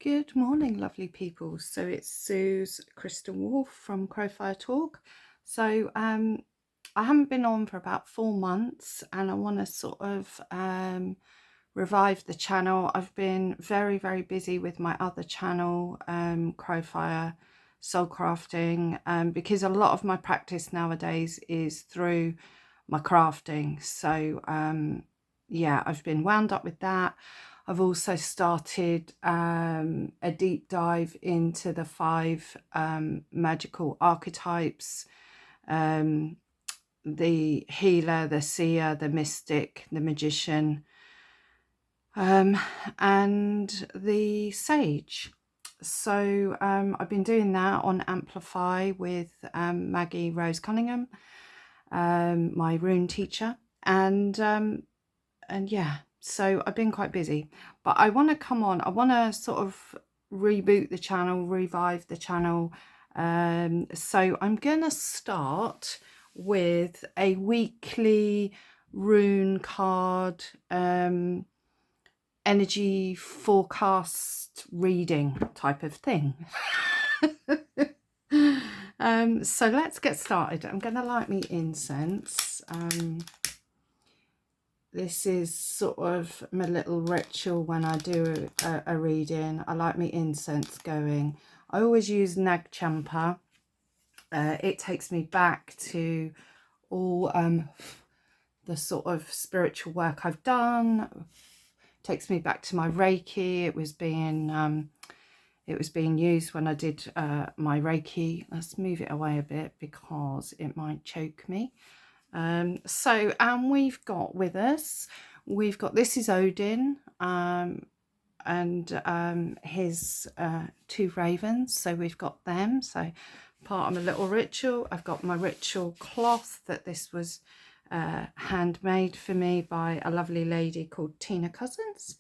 Good morning, lovely people. So it's Sue's Crystal Wolf from Crowfire Talk. So I haven't been on for about 4 months, and I want to sort of revive the channel. I've been very, very busy with my other channel, Crowfire Soul Crafting, because a lot of my practice nowadays is through my crafting. So yeah, I've been wound up with that. I've also started a deep dive into the 5 magical archetypes, the healer, the seer, the mystic, the magician, and the sage. So I've been doing that on Amplify with Maggie Rose Cunningham, my rune teacher, and yeah, so I've been quite busy, but I want to come on. I want to sort of reboot the channel, revive the channel. So I'm gonna start with a weekly rune card energy forecast reading type of thing. So let's get started. I'm gonna light me incense. This is sort of my little ritual when I do a reading. I like my incense going. I always use Nag Champa. It takes me back to all the sort of spiritual work I've done. It takes me back to my Reiki. It was being used when I did my Reiki. Let's move it away a bit because it might choke me. And we've got with us, this is Odin, and his 2 ravens. So we've got them. So part of my little ritual, I've got my ritual cloth that this was handmade for me by a lovely lady called Tina Cousins.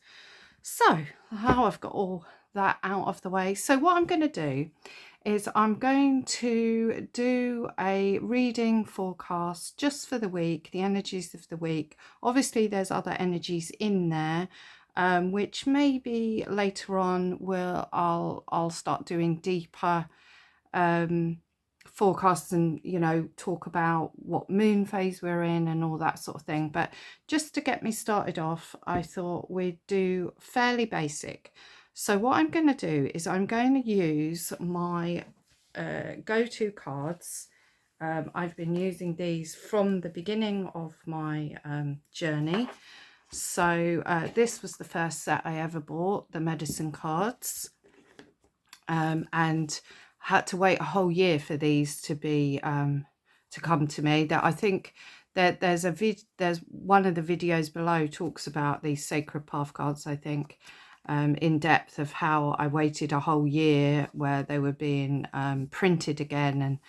So how I've got all that out of the way. So what I'm going to do is I'm going to do a reading forecast just for the week, the energies of the week. Obviously there's other energies in there, which maybe later on I'll start doing deeper forecasts and, you know, talk about what moon phase we're in and all that sort of thing. But just to get me started off, I thought we'd do fairly basic. So what I'm going to do is I'm going to use my go-to cards. I've been using these from the beginning of my journey. So this was the first set I ever bought, the medicine cards, and had to wait a whole year for these to be to come to me. That I think that there's one of the videos below talks about these sacred path cards, I think, in depth, of how I waited a whole year where they were being printed again. And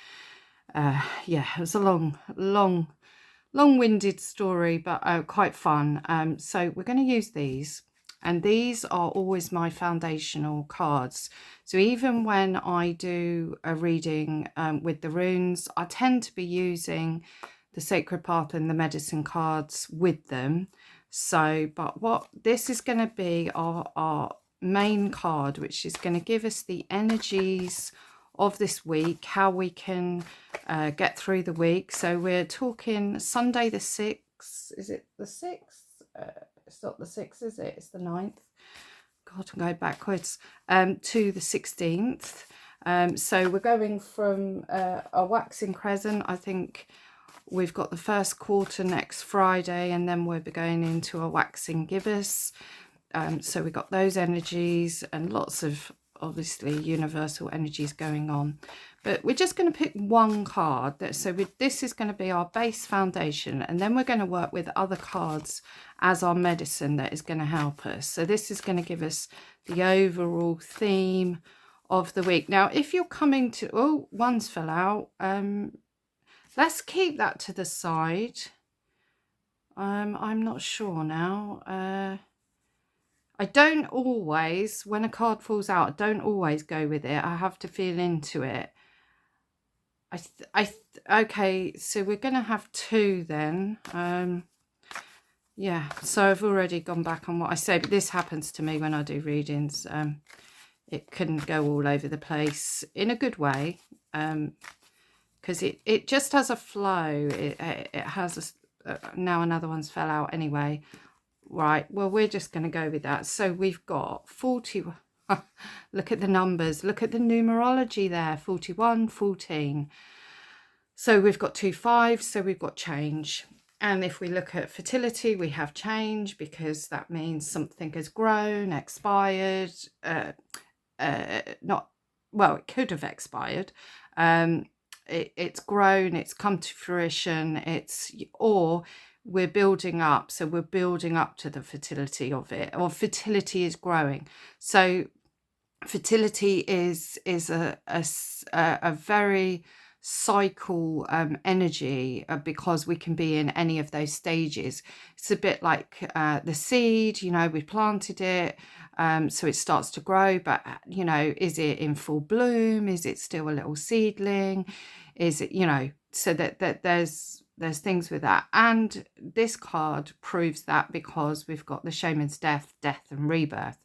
yeah, it was a long-winded story, but quite fun. So we're going to use these, and these are always my foundational cards. So even when I do a reading with the runes, I tend to be using the Sacred Path and the medicine cards with them. So, but what this is going to be our main card, which is going to give us the energies of this week, how we can get through the week. So we're talking Sunday the 6th. Is it the 6th? It's not the 6th, is it? It's the 9th. God, I'm going backwards. To the 16th. So we're going from a waxing crescent. I think we've got the first quarter next Friday, and then we'll be going into a waxing gibbous. So we've got those energies and lots of obviously universal energies going on, but we're just going to pick one card. This is going to be our base foundation, and then we're going to work with other cards as our medicine that is going to help us. So this is going to give us the overall theme of the week. Now if you're coming to, oh, one's fell out, let's keep that to the side. I'm not sure now. I don't always, when a card falls out, I don't always go with it. I have to feel into it. Okay, so we're going to have 2 then. Yeah, so I've already gone back on what I said, but this happens to me when I do readings. it can go all over the place in a good way, because it just has a flow. It has now another one's fell out anyway. Right, well, we're just going to go with that. So we've got 40. Look at the numbers, look at the numerology there, 41, 14. So we've got 2 5s, so we've got change. And if we look at fertility, we have change, because that means something has grown, expired, not, well, it could have expired. It's grown, it's come to fruition, or we're building up. So we're building up to the fertility of it, or fertility is growing. So fertility is a very cycle energy, because we can be in any of those stages. It's a bit like the seed, you know, we planted it, so it starts to grow, but you know, is it in full bloom? Is it still a little seedling? Is it, you know, so that there's things with that. And this card proves that, because we've got the shaman's death and rebirth.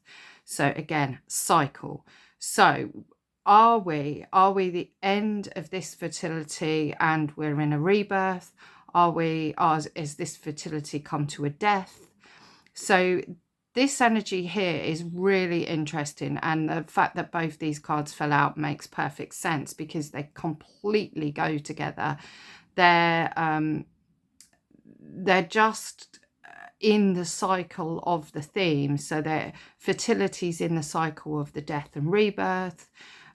So again, cycle. So are we the end of this fertility and we're in a rebirth? Is this fertility come to a death? So this energy here is really interesting, and the fact that both these cards fell out makes perfect sense, because they completely go together. They're just in the cycle of the theme. So their fertility's in the cycle of the death and rebirth.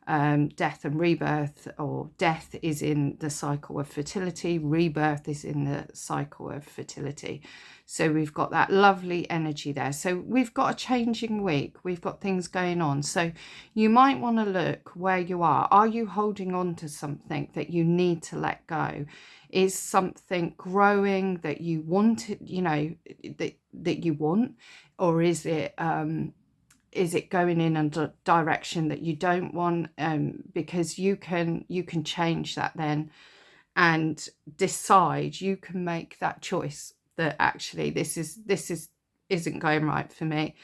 Death and rebirth, or death is in the cycle of fertility, rebirth is in the cycle of fertility. So we've got that lovely energy there. So we've got a changing week, we've got things going on. So you might want to look where you are. Are you holding on to something that you need to let go? Is something growing that you want, you know, that you want, or is it going in a direction that you don't want? Because you can change that then, and decide. You can make that choice that actually this isn't going right for me.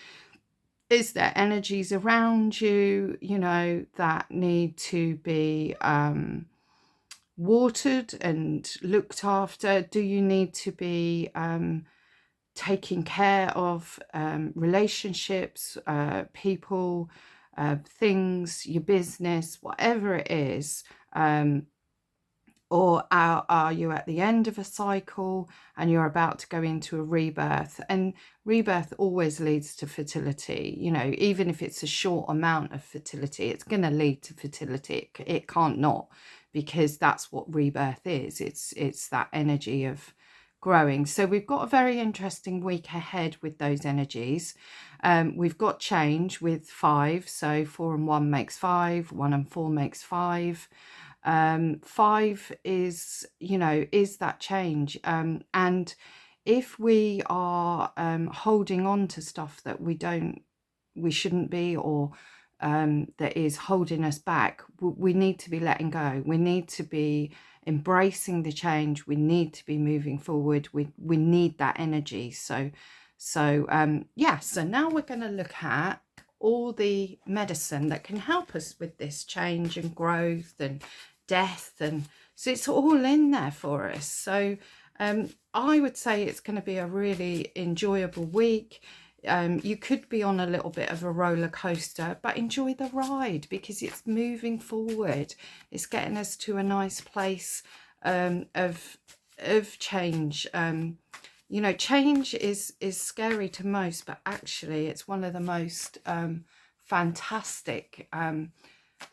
Is there energies around you, you know, that need to be watered and looked after? Do you need to be taking care of relationships, people, things, your business, whatever it is? Or are you at the end of a cycle and you're about to go into a rebirth? And rebirth always leads to fertility. You know, even if it's a short amount of fertility, it's going to lead to fertility. It can't not, because that's what rebirth is. It's that energy of growing. So we've got a very interesting week ahead with those energies. We've got change with 5. So 4 and 1 makes 5. 1 and 4 makes 5. 5 is, you know, is that change. And if we are holding on to stuff that we shouldn't be, or that is holding us back, we need to be letting go. We need to be embracing the change. We need to be moving forward. We need that energy. So yeah, so now we're going to look at all the medicine that can help us with this change and growth and death, and so it's all in there for us. So I would say it's going to be a really enjoyable week. You could be on a little bit of a roller coaster, but enjoy the ride, because it's moving forward. It's getting us to a nice place of change. You know, change is scary to most, but actually it's one of the most fantastic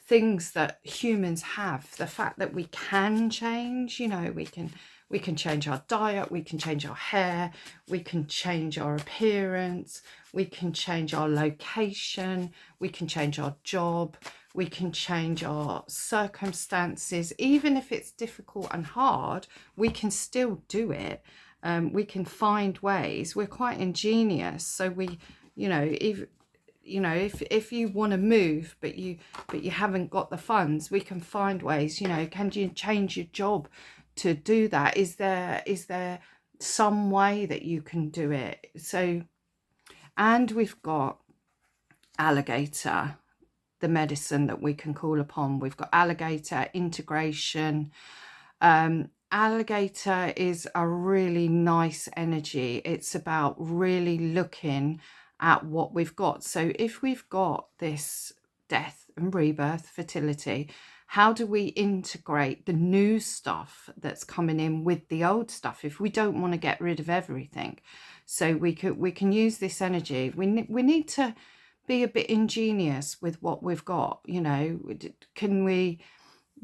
things that humans have. The fact that we can change, you know, we can change our diet, we can change our hair, we can change our appearance, we can change our location, we can change our job, we can change our circumstances. Even if it's difficult and hard, we can still do it. We can find ways. We're quite ingenious. So we, you know, if you want to move but you haven't got the funds, we can find ways. You know, can you change your job to do that? Is there some way that you can do it? So, and we've got alligator. the medicine that we can call upon. We've got alligator, integration. Alligator is a really nice energy. It's about really looking at what we've got. So if we've got this death and rebirth, fertility, how do we integrate the new stuff that's coming in with the old stuff if we don't want to get rid of everything? So we can use this energy. We need to be a bit ingenious with what we've got. You know,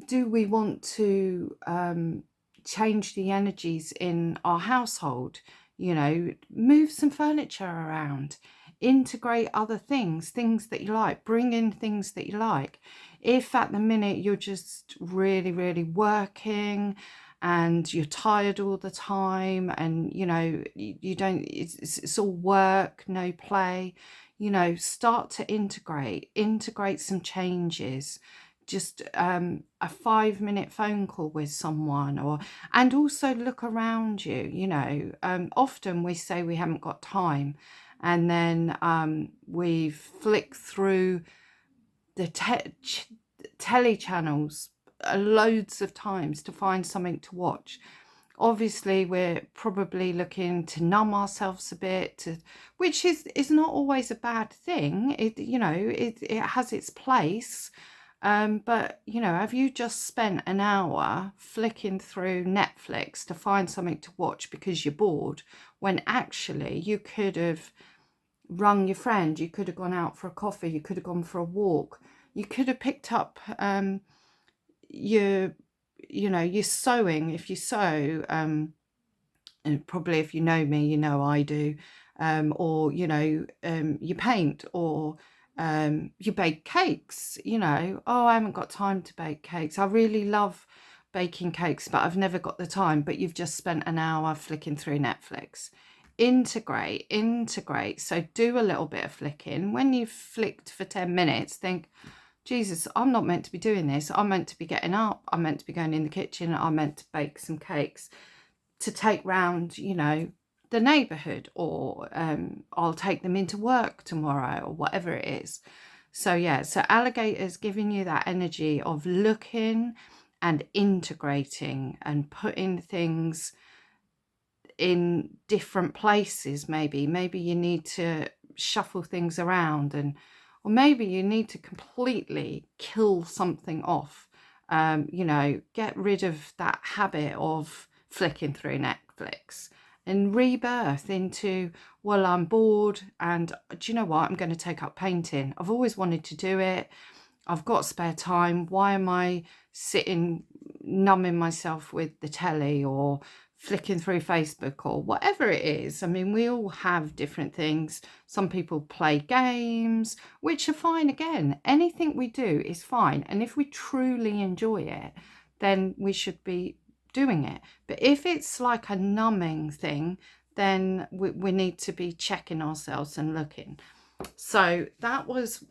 do we want to change the energies in our household? You know, move some furniture around, integrate other things that you like, bring in things that you like. If at the minute you're just really, really working and you're tired all the time, and you know you don't, it's all work, no play, you know, start to integrate some changes. Just a 5-minute phone call with someone, and also look around you. You know, often we say we haven't got time, and then we flick through the telly channels loads of times to find something to watch. Obviously we're probably looking to numb ourselves a bit, which is not always a bad thing. It, you know, it has its place. But you know, have you just spent an hour flicking through Netflix to find something to watch because you're bored, when actually you could have rung your friend, you could have gone out for a coffee, you could have gone for a walk, you could have picked up your sewing, if you sew, and probably if you know me, you know I do, or you know, you paint, or you bake cakes. You know, oh, I haven't got time to bake cakes. I really love baking cakes, but I've never got the time. But you've just spent an hour flicking through Netflix. Integrate. So do a little bit of flicking. When you've flicked for 10 minutes, think, Jesus, I'm not meant to be doing this. I'm meant to be getting up. I'm meant to be going in the kitchen. I'm meant to bake some cakes to take round, you know, the neighbourhood, or I'll take them into work tomorrow, or whatever it is. So yeah, so alligator's giving you that energy of looking and integrating and putting things in different places. Maybe you need to shuffle things around, or maybe you need to completely kill something off. You know, get rid of that habit of flicking through Netflix, and rebirth into, well, I'm bored, and do you know what, I'm going to take up painting. I've always wanted to do it. I've got spare time. Why am I sitting numbing myself with the telly, or flicking through Facebook, or whatever it is? I mean, we all have different things. Some people play games, which are fine. Again, anything we do is fine. And if we truly enjoy it, then we should be doing it. But if it's like a numbing thing, then we need to be checking ourselves and looking. So that was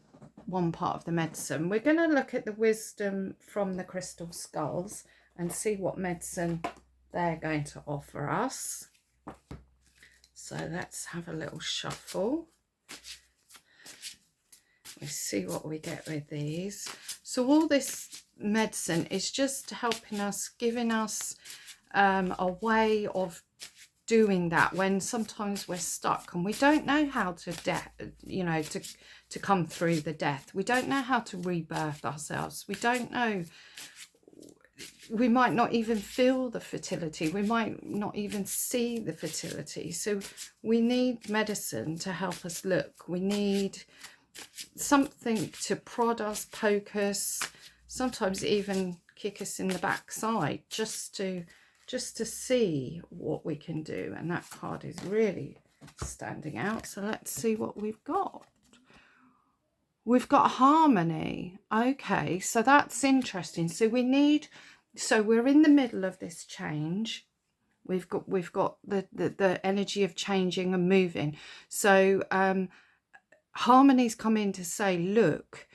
one part of the medicine. We're going to look at the wisdom from the crystal skulls and see what medicine they're going to offer us. So let's have a little shuffle. We see what we get with these. So all this medicine is just helping us, giving us a way of doing that when sometimes we're stuck and we don't know how to to come through the death. We don't know how to rebirth ourselves. We don't know. We might not even feel the fertility. We might not even see the fertility. So we need medicine to help us look. We need something to prod us, poke us, sometimes even kick us in the backside, just to see what we can do. And that card is really standing out. So let's see what we've got. We've got harmony. Okay, so that's interesting. So we're in the middle of this change. We've got the energy of changing and moving. So harmony's come in to say, look,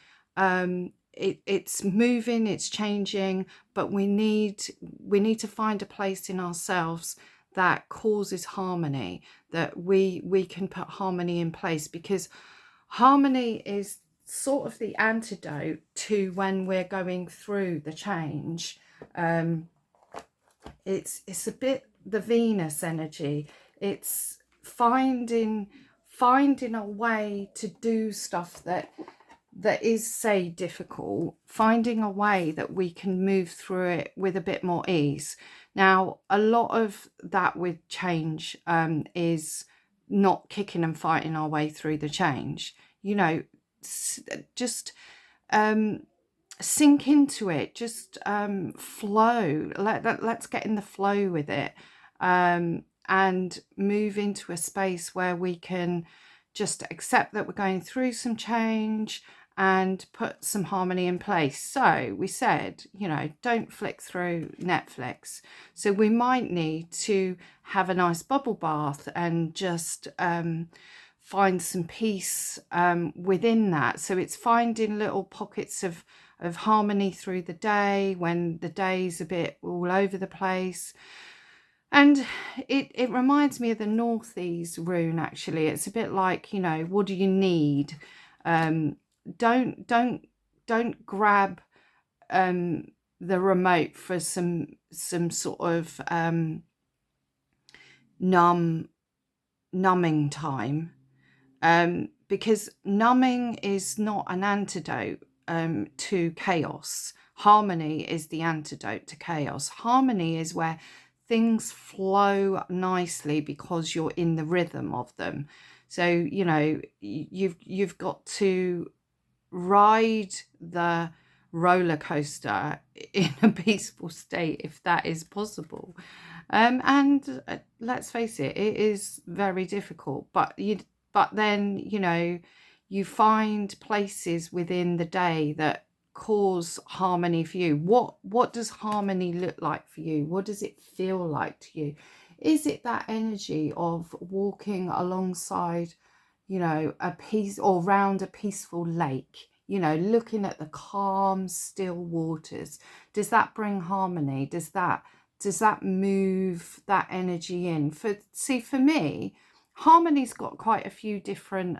it's moving, it's changing, but we need to find a place in ourselves that causes harmony, that we can put harmony in place, because harmony is sort of the antidote to when we're going through the change. It's a bit the Venus energy. It's finding a way to do stuff that is, say, difficult, finding a way that we can move through it with a bit more ease. Now, a lot of that with change is not kicking and fighting our way through the change. You know, just sink into it, just flow. Let's get in the flow with it, and move into a space where we can just accept that we're going through some change and put some harmony in place. So we said, you know, don't flick through Netflix. So we might need to have a nice bubble bath and just find some peace within that. So it's finding little pockets of harmony through the day when the day's a bit all over the place. And it reminds me of the Northease rune, actually. It's a bit like, you know, what do you need? Don't grab the remote for some sort of numbing time, because numbing is not an antidote to chaos. Harmony is the antidote to chaos. Harmony is where things flow nicely because you're in the rhythm of them. So, you know, you've got to ride the roller coaster in a peaceful state, if that is possible. And let's face it, it is very difficult. But then, you know, you find places within the day that cause harmony for you. What does harmony look like for you? What does it feel like to you? Is it that energy of walking alongside, you know, a piece or round a peaceful lake, you know, looking at the calm, still waters? Does that bring harmony? Does that move that energy in? For me, harmony's got quite a few different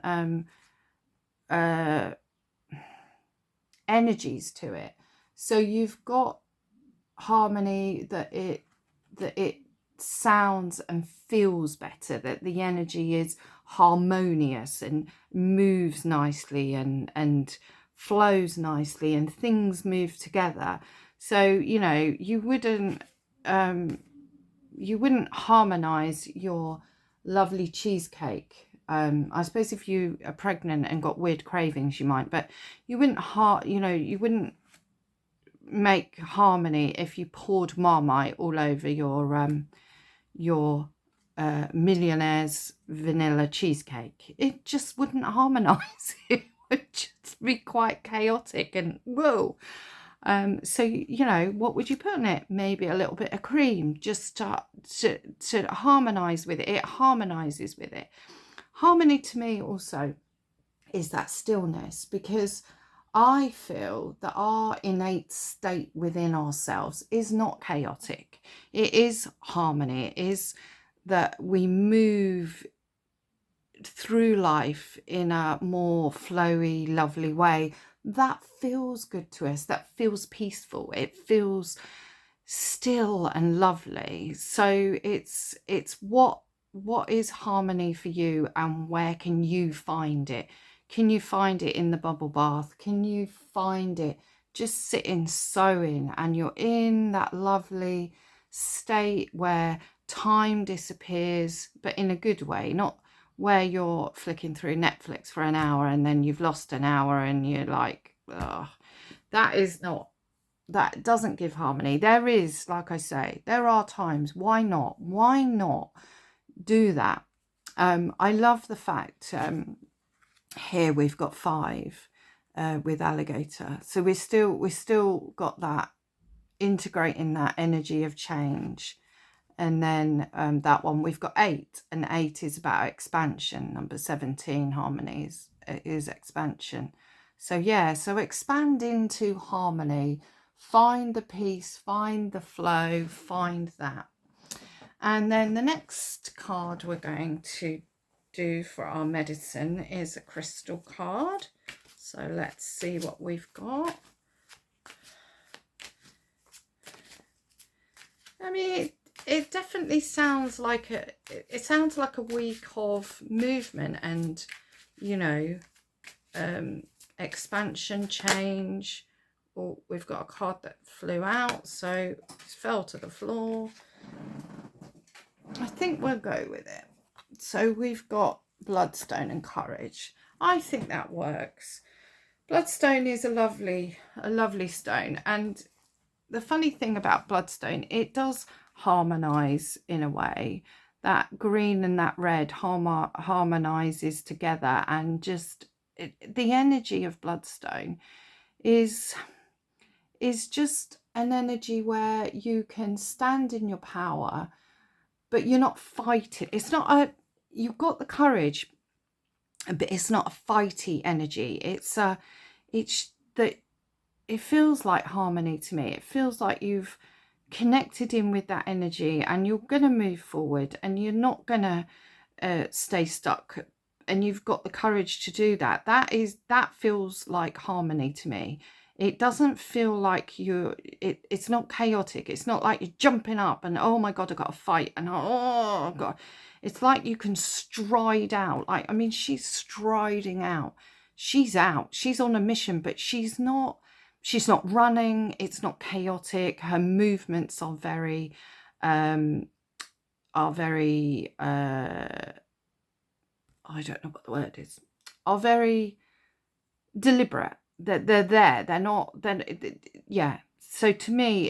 energies to it. So you've got harmony that it sounds and feels better, that the energy is harmonious and moves nicely and flows nicely and things move together. So, you know, you wouldn't harmonize your lovely cheesecake. I suppose if you are pregnant and got weird cravings, you might, but you wouldn't you wouldn't make harmony if you poured Marmite all over your millionaire's vanilla cheesecake. It just wouldn't harmonize. It would just be quite chaotic and whoa. So, you know, what would you put in it? Maybe a little bit of cream, just to harmonize with it. It harmonizes with it. Harmony to me also is that stillness, because I feel that our innate state within ourselves is not chaotic. It is harmony. It is that we move through life in a more flowy, lovely way that feels good to us, that feels peaceful. It feels still and lovely. So it's what is harmony for you, and where can you find it? Can you find it in the bubble bath? Can you find it just sitting sewing, and you're in that lovely state where time disappears, but in a good way, not where you're flicking through Netflix for an hour and then you've lost an hour and you're like, oh, that doesn't give harmony. There is, like I say, there are times. Why not do that? I love the fact here we've got 5 with alligator, so we're still got that, integrating that energy of change. And then that one we've got 8, and 8 is about expansion. Number 17, harmonies, is expansion. So yeah, so expand into harmony, find the peace, find the flow, find that. And then the next card we're going to do for our medicine is a crystal card. So let's see what we've got. I mean, it definitely sounds like it sounds like a week of movement and, you know, expansion, change. Oh, we've got a card that flew out, so it fell to the floor. I think we'll go with it. So we've got Bloodstone and Courage. I think that works. Bloodstone is a lovely stone, and the funny thing about Bloodstone, it does harmonize in a way. That green and that red harmonizes together, and just the energy of Bloodstone is just an energy where you can stand in your power, but you're not fighting. It's not a, you've got the courage, but it's not a fighty energy. It's that it feels like harmony to me. It feels like you've connected in with that energy, and you're going to move forward, and you're not going to stay stuck, and you've got the courage to do that. That feels like harmony to me. It doesn't feel like it's not chaotic. It's not like you're jumping up and, oh my God, I've got to fight, and oh God. It's like you can stride out. Like, I mean, she's striding out. She's out. She's on a mission, but she's not running. It's not chaotic. Her movements are very I don't know what the word is, are very deliberate. They're there. They're not, yeah. So to me,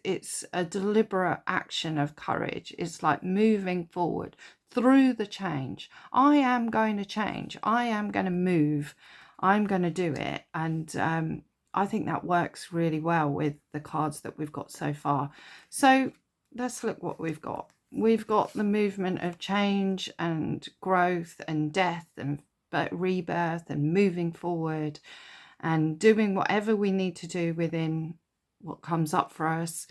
it's a deliberate action of courage. It's like moving forward through the change. I am going to change. I am going to move. I'm going to do it. And I think that works really well with the cards that we've got so far. So let's look what we've got. We've got the movement of change and growth and death and rebirth and moving forward and doing whatever we need to do within what comes up for us.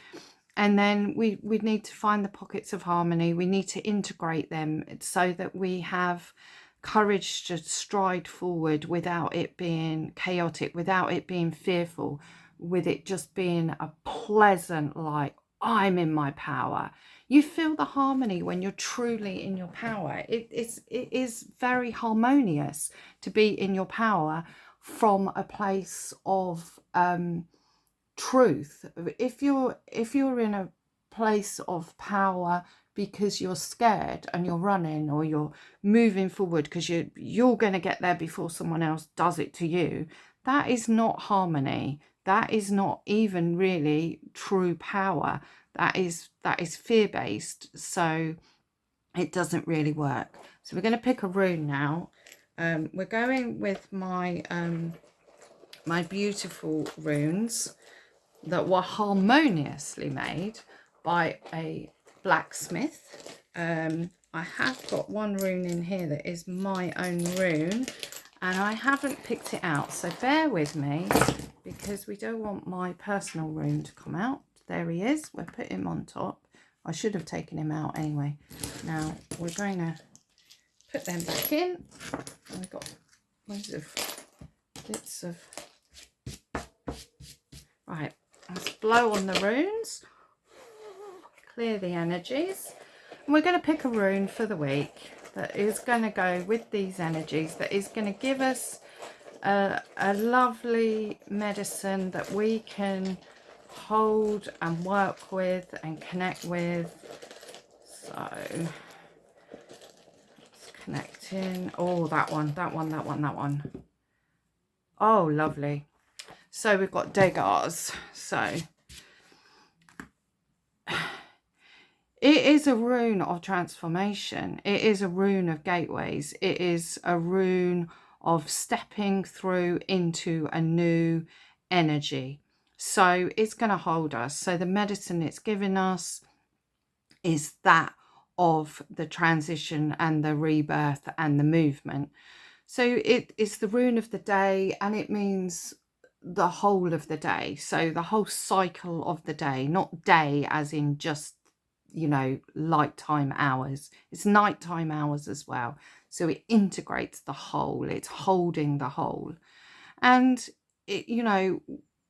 And then we need to find the pockets of harmony. We need to integrate them so that we have courage to stride forward without it being chaotic, without it being fearful, with it just being a pleasant, like, I'm in my power. You feel the harmony when you're truly in your power. It is very harmonious to be in your power from a place of truth. If you're in a place of power because you're scared and you're running, or you're moving forward because you're going to get there before someone else does it to you, that is not harmony. That is not even really true power. That is fear-based, so it doesn't really work. So we're going to pick a rune now. We're going with my my beautiful runes that were harmoniously made by a blacksmith. I have got one rune in here that is my own rune, and I haven't picked it out, so bear with me, because we don't want my personal rune to come out. There he is. We'll put him on top. I should have taken him out anyway. Now we're going to put them back in. I've got loads of bits of... Right, let's blow on the runes, clear the energies, and we're going to pick a rune for the week that is going to go with these energies, that is going to give us a lovely medicine that we can hold and work with and connect with. So let's connect in. Oh, that one. Oh, lovely. So we've got Degas. So it is a rune of transformation. It is a rune of gateways. It is a rune of stepping through into a new energy. So it's going to hold us. So the medicine it's giving us is that of the transition and the rebirth and the movement. So it is the rune of the day, and it means the whole of the day. So the whole cycle of the day, not day as in just, you know, light time hours. It's nighttime hours as well. So it integrates the whole. It's holding the whole. And you know,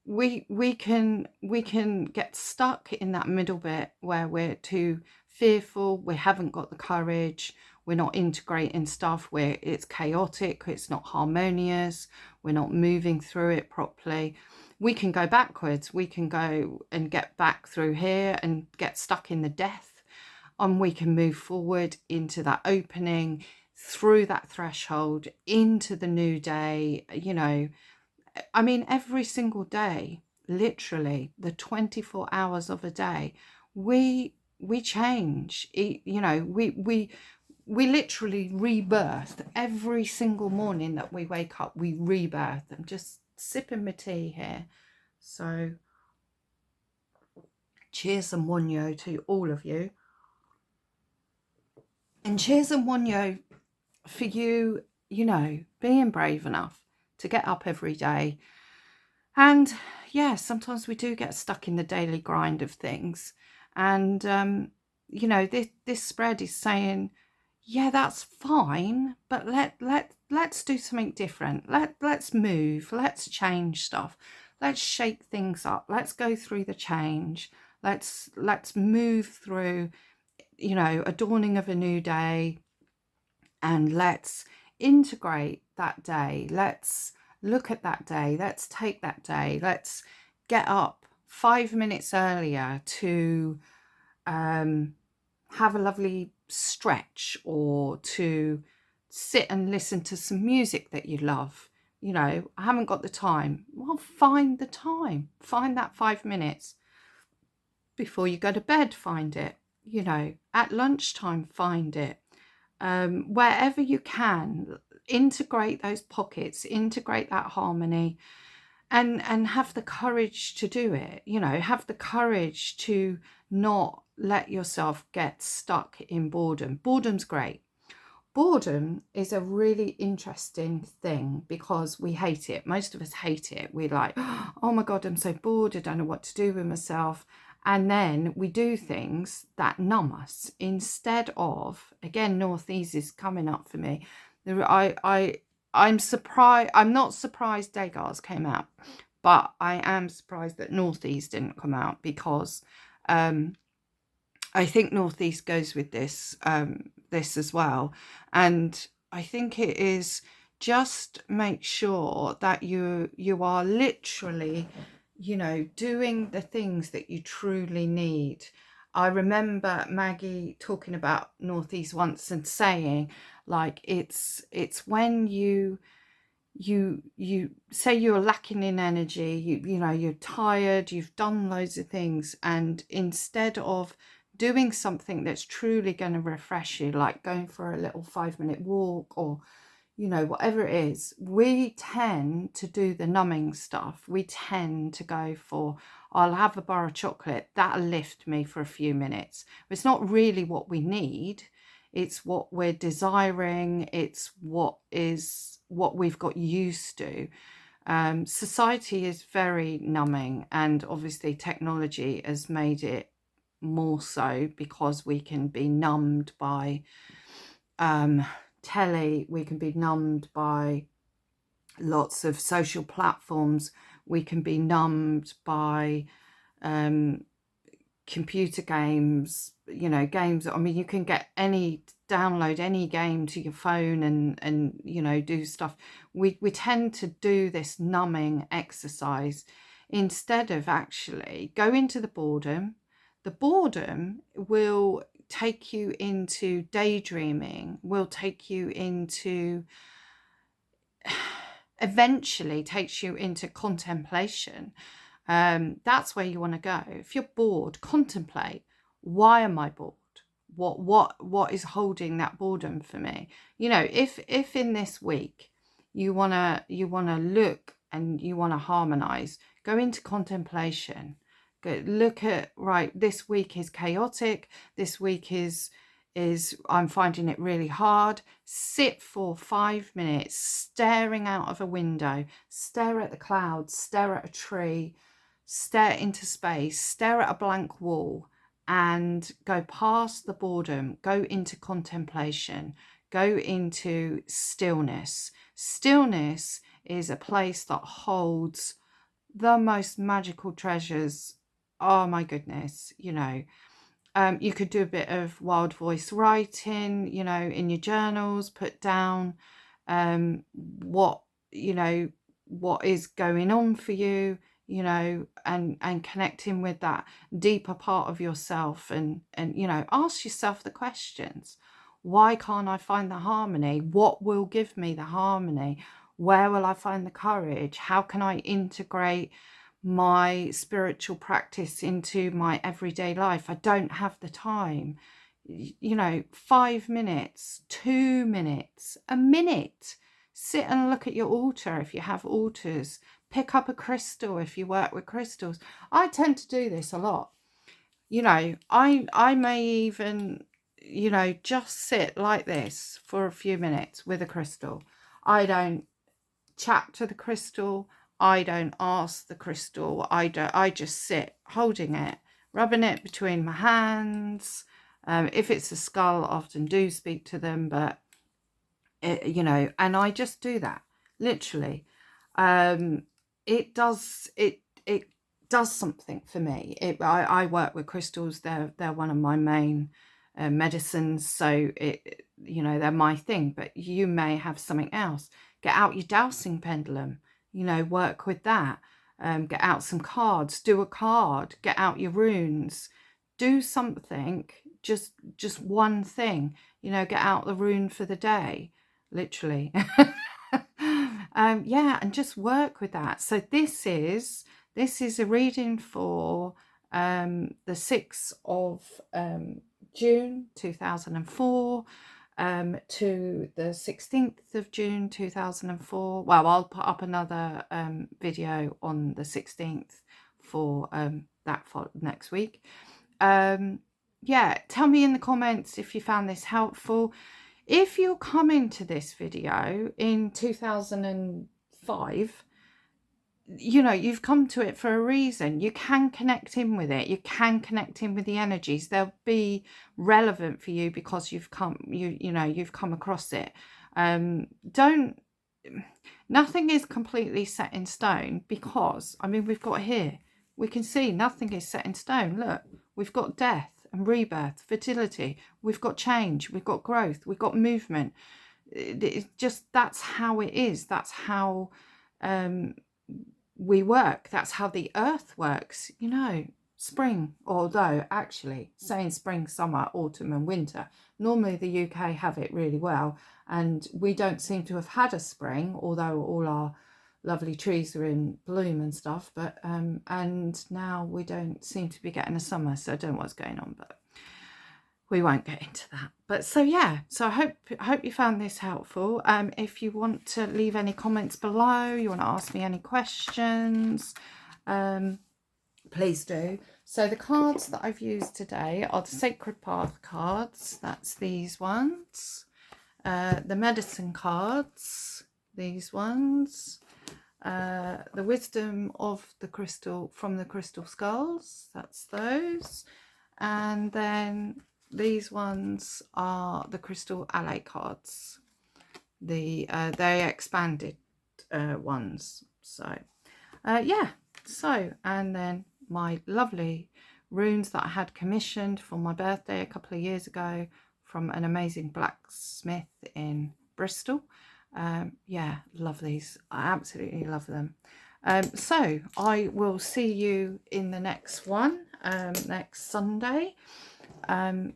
we can get stuck in that middle bit where we're too fearful, we haven't got the courage, we're not integrating stuff, where it's chaotic, it's not harmonious, we're not moving through it properly. We can go backwards, we can go and get back through here and get stuck in the death, and we can move forward into that opening, through that threshold, into the new day. You know, I mean, every single day, literally the 24 hours of a day, we change. You know, we literally rebirth every single morning that we wake up. We rebirth. I'm just sipping my tea here. So cheers and wonyo to all of you. And cheers and wonyo for you, you know, being brave enough to get up every day. And yeah, sometimes we do get stuck in the daily grind of things. And, you know, this spread is saying, yeah, that's fine, but let's do something different. Let's move, let's change stuff. Let's shake things up. Let's go through the change. Let's move through, you know, a dawning of a new day, and let's integrate that day. Let's look at that day. Let's take that day. Let's get up 5 minutes earlier to have a lovely stretch, or to sit and listen to some music that you love. You know, I haven't got the time. Well, find the time. Find that 5 minutes. Before you go to bed, find it. You know, at lunchtime, find it. Wherever you can, integrate those pockets, integrate that harmony, and have the courage to do it. You know, have the courage to not let yourself get stuck in boredom. Boredom's great. Boredom is a really interesting thing because we hate it. Most of us hate it. We're like, oh my God, I'm so bored. I don't know what to do with myself. And then we do things that numb us instead of, again, Northeast is coming up for me. I'm surprised. I'm not surprised Degas came out, but I am surprised that Northeast didn't come out, because I think Northeast goes with this this as well. And I think it is, just make sure that you are literally, you know, doing the things that you truly need. I remember Maggie talking about Northeast once and saying, like, it's when you say you're lacking in energy, you know, you're tired, you've done loads of things, and instead of doing something that's truly going to refresh you, like going for a little 5-minute walk, or, you know, whatever it is, we tend to do the numbing stuff. We tend to go for, I'll have a bar of chocolate, that'll lift me for a few minutes. It's not really what we need. It's what we're desiring. It's what we've got used to. Society is very numbing, and obviously technology has made it more so, because we can be numbed by telly, we can be numbed by lots of social platforms, we can be numbed by computer games, you know, games. I mean, you can download any game to your phone and you know, do stuff. We tend to do this numbing exercise instead of actually go into the boredom. The boredom will take you into daydreaming, will take you into, eventually takes you into contemplation. That's where you want to go. If you're bored, contemplate. Why am I bored? What is holding that boredom for me? You know, if in this week you wanna look and you wanna harmonize, go into contemplation. Go look at, right, this week is chaotic. This week is I'm finding it really hard. Sit for 5 minutes staring out of a window, stare at the clouds, stare at a tree, stare into space, stare at a blank wall, and go past the boredom, go into contemplation, go into stillness. Stillness is a place that holds the most magical treasures. Oh my goodness, you know. You could do a bit of wild voice writing, you know, in your journals, put down what, you know, what is going on for you, you know, and connecting with that deeper part of yourself, and you know, ask yourself the questions. Why can't I find the harmony? What will give me the harmony? Where will I find the courage? How can I integrate my spiritual practice into my everyday life? I don't have the time. You know, 5 minutes, 2 minutes, a minute. Sit and look at your altar if you have altars. Pick up a crystal if you work with crystals. I tend to do this a lot. You know, I may even, you know, just sit like this for a few minutes with a crystal. I don't chat to the crystal. I don't ask the crystal. I just sit holding it, rubbing it between my hands. If it's a skull, I often do speak to them, but you know, and I just do that literally. It does something for me. I work with crystals. They're one of my main medicines, so it, you know, they're my thing. But you may have something else. Get out your dowsing pendulum, you know, work with that. Get out some cards, do a card, get out your runes, do something, just one thing, you know, get out the rune for the day, literally. Yeah, and just work with that. So this is a reading for the 6th of June 2004 to the 16th of June 2004. Well, I'll put up another video on the 16th for that for next week. Yeah, tell me in the comments if you found this helpful. If you're coming to this video in 2005, you know, you've come to it for a reason. You can connect in with it. You can connect in with the energies. They'll be relevant for you because you've come, you know, you've come across it. Nothing is completely set in stone, because, I mean, we've got here, we can see nothing is set in stone. Look, we've got death and rebirth, fertility, we've got change, we've got growth, we've got movement. It's just, that's how it is. That's how we work. That's how the earth works, you know. Spring, although actually saying spring, summer, autumn and winter, normally the UK have it really well, and we don't seem to have had a spring, although all our lovely trees are in bloom and stuff, but and now we don't seem to be getting a summer, so I don't know what's going on, but we won't get into that. But so yeah, so I hope you found this helpful. If you want to leave any comments below, you want to ask me any questions, please do. So the cards that I've used today are the Sacred Path cards. That's these ones. The Medicine cards, these ones. The Wisdom of the Crystal from the Crystal Skulls, that's those. And then these ones are the Crystal Ally cards, the they expanded ones. So yeah, so, and then my lovely runes that I had commissioned for my birthday a couple of years ago from an amazing blacksmith in Bristol. Yeah, love these. I absolutely love them. So I will see you in the next one, next Sunday.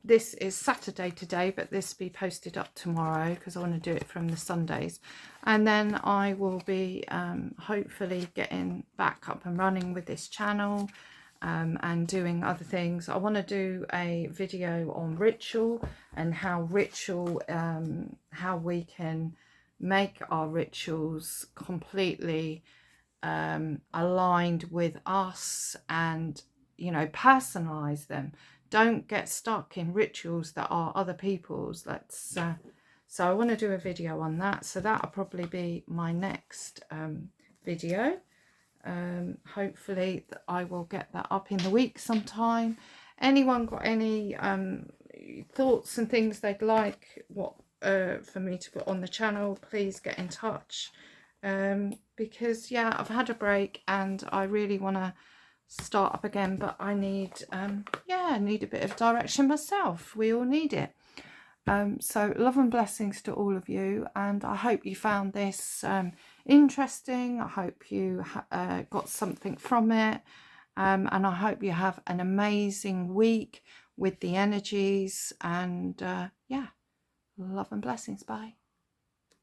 This is Saturday today, but this will be posted up tomorrow because I want to do it from the Sundays. And then I will be hopefully getting back up and running with this channel and doing other things. I want to do a video on ritual and how we can make our rituals completely aligned with us, and, you know, personalize them. Don't get stuck in rituals that are other people's. So I want to do a video on that, so that'll probably be my next video. Hopefully I will get that up in the week sometime. Anyone got any thoughts and things they'd like for me to put on the channel, please get in touch. because yeah, I've had a break and I really want to start up again, but I need yeah, I need a bit of direction myself. We all need it. So love and blessings to all of you, and I hope you found this interesting. I hope you got something from it, and I hope you have an amazing week with the energies, and yeah, love and blessings. Bye.